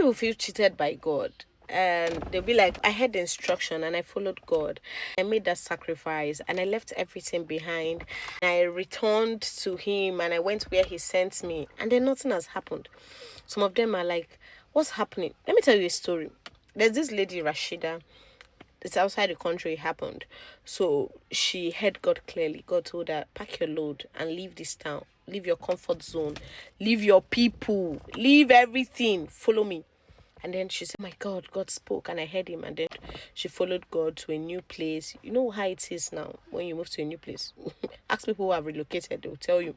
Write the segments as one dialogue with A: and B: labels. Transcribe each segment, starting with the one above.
A: people feel cheated by God, and they'll be like, I had the instruction and I followed God. I made that sacrifice and I left everything behind. I returned to Him and I went where He sent me, and then nothing has happened. Some of them are like, what's happening? Let me tell you a story. There's this lady, Rashida. It's outside the country it happened. So she heard God clearly. God told her, pack your load and leave this town. Leave your comfort zone. Leave your people. Leave everything. Follow me. And then she said, my God, God spoke and I heard Him. And then she followed God to a new place. You know how it is now when you move to a new place. Ask people who have relocated, they'll tell you.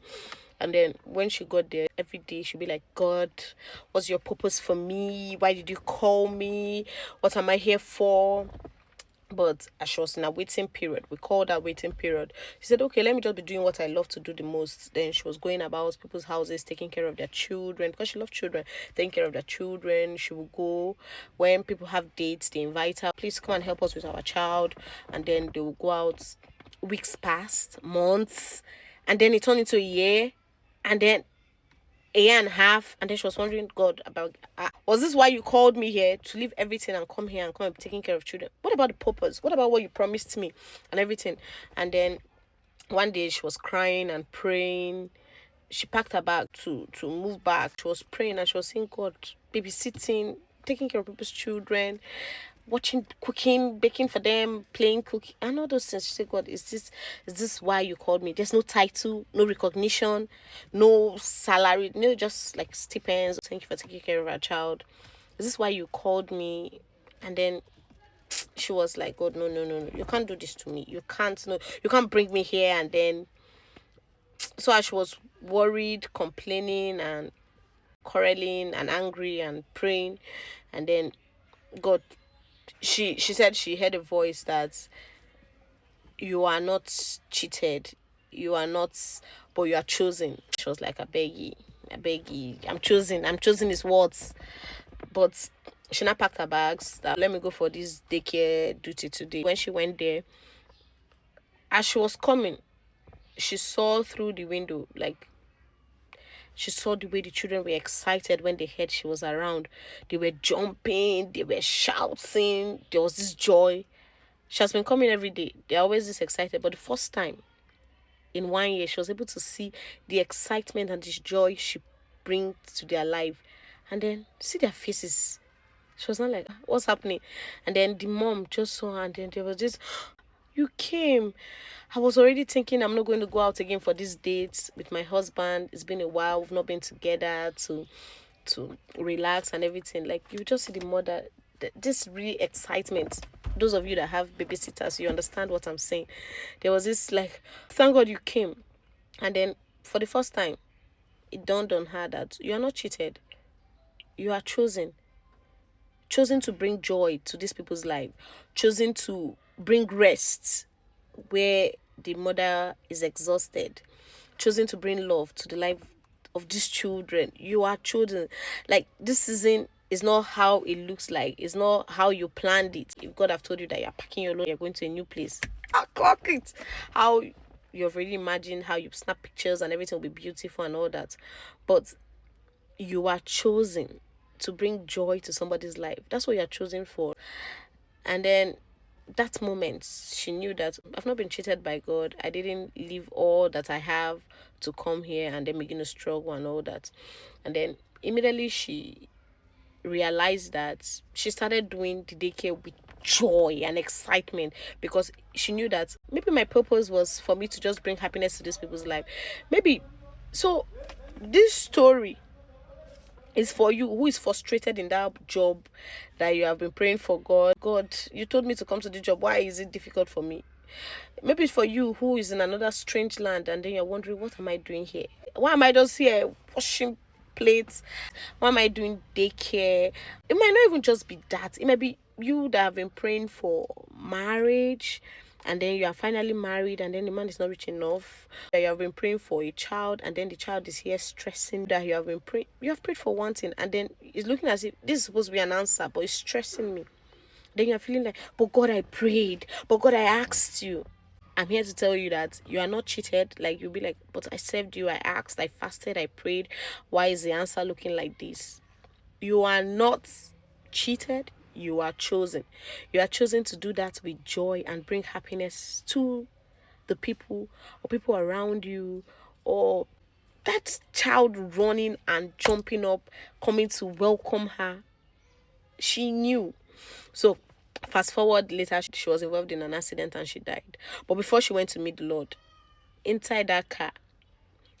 A: And then when she got there, every day she'd be like, God, what's your purpose for me? Why did you call me? What am I here for? But as she was in a waiting period, we called her waiting period. She said, okay, let me just be doing what I love to do the most. Then she was going about people's houses, taking care of their children, because she loved children, taking care of their children. She would go when people have dates, they invite her, please come and help us with our child. And then they will go out. Weeks passed, months, and then it turned into a year, and then a year and a half. And then she was wondering, God, about was this why you called me here, to leave everything and come here and come and be taking care of children? What about the purpose? What about what you promised me and everything? And then one day she was crying and praying. She packed her bag to move back. She was praying and she was saying, God, babysitting, taking care of people's children, watching, cooking, baking for them, playing cooking, and all those things. She said, God, is this why you called me? There's no title, no recognition, no salary, no, just like stipends. Thank you for taking care of our child. Is this why you called me? And then she was like, God, no, no, no, no, you can't do this to me. You can't, no, you can't bring me here. And then, so as she was worried, complaining and quarreling and angry and praying, and then God, she said she heard a voice that you are not cheated, you are not, but you are chosen. She was like, I beg you, I'm choosing his words. But she now packed her bags that, let me go for this daycare duty today. When she went there, as she was coming, she saw through the window, like, she saw the way the children were excited when they heard she was around. They were jumping, they were shouting, there was this joy. She has been coming every day. They're always this excited. But the first time in 1 year, she was able to see the excitement and this joy she brings to their life. And then see their faces. She was not like, what's happening? And then the mom just saw her, and then there was this, you came. I was already thinking I'm not going to go out again for this date with my husband. It's been a while. We've not been together to relax and everything. Like, you just see the mother, this really excitement. Those of you that have babysitters, you understand what I'm saying. There was this like, thank God you came. And then for the first time, it dawned on her that you are not cheated. You are chosen to bring joy to these people's life, chosen to bring rest where the mother is exhausted, chosen to bring love to the life of these children. You are chosen. Like, this season is not how it looks like. It's not how you planned it. If God have told you that you're packing your load, you're going to a new place, I clock it. How you've already imagined how you snap pictures and everything will be beautiful and all that. But you are chosen to bring joy to somebody's life. That's what you're chosen for. And then that moment, she knew that I've not been cheated by God. I didn't leave all that I have to come here and then begin to struggle and all that. And then immediately she realized that she started doing the daycare with joy and excitement, because she knew that maybe my purpose was for me to just bring happiness to these people's life. Maybe so. This story is for you who is frustrated in that job that you have been praying for. God, you told me to come to the job. Why is it difficult for me? Maybe it's for you who is in another strange land and then you're wondering, what am I doing here? Why am I just here washing plates? Why am I doing daycare? It might not even just be that. It might be you that have been praying for marriage, and then you are finally married, and then the man is not rich enough. That you have been praying for a child, and then the child is here stressing. That you have been praying, you have prayed for one thing, and then it's looking as if this is supposed to be an answer, but it's stressing me. Then you're feeling like, but God, I prayed, but God, I asked you. I'm here to tell you that you are not cheated. Like, you'll be like, but I served you, I asked, I fasted, I prayed. Why is the answer looking like this? You are not cheated, you are chosen. You are chosen to do that with joy and bring happiness to the people or people around you, or that child running and jumping up, coming to welcome her. She knew. So, fast forward later, she was involved in an accident and she died. But before she went to meet the Lord, inside that car,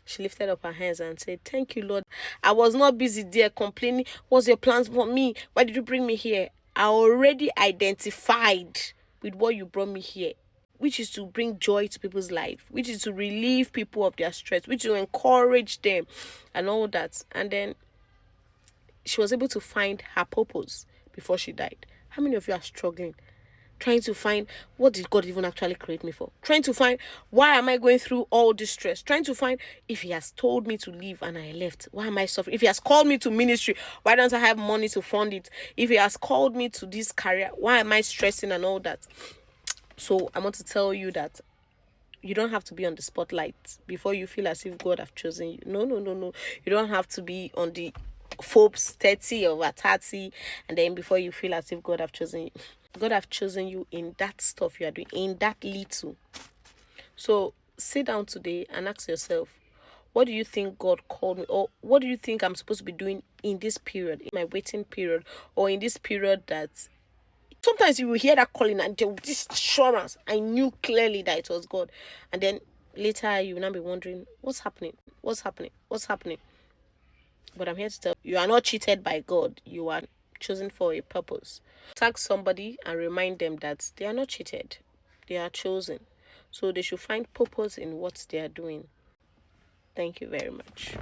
A: she lifted up her hands and said, "Thank you, Lord. I was not busy there complaining. What's your plans for me? Why did you bring me here? I already identified with what you brought me here, which is to bring joy to people's life, which is to relieve people of their stress, which is to encourage them and all that." And then she was able to find her purpose before she died. How many of you are struggling? Trying to find, what did God even actually create me for? Trying to find, why am I going through all this stress? Trying to find, if He has told me to leave and I left, why am I suffering? If He has called me to ministry, why don't I have money to fund it? If He has called me to this career, why am I stressing and all that? So I want to tell you that you don't have to be on the spotlight before you feel as if God have chosen you. No, no, no, no. You don't have to be on the Forbes 30 or 30 and then before you feel as if God have chosen you. God have chosen you in that stuff you are doing, in that little. So sit down today and ask yourself, what do you think God called me, or what do you think I'm supposed to be doing in this period, in my waiting period, or in this period that sometimes you will hear that calling and there will be this assurance. I knew clearly that it was God. And then later you will now be wondering, what's happening? What's happening? What's happening? But I'm here to tell you, you are not cheated by God. You are chosen for a purpose. Tag somebody and remind them that they are not cheated. They are chosen. So they should find purpose in what they are doing. Thank you very much.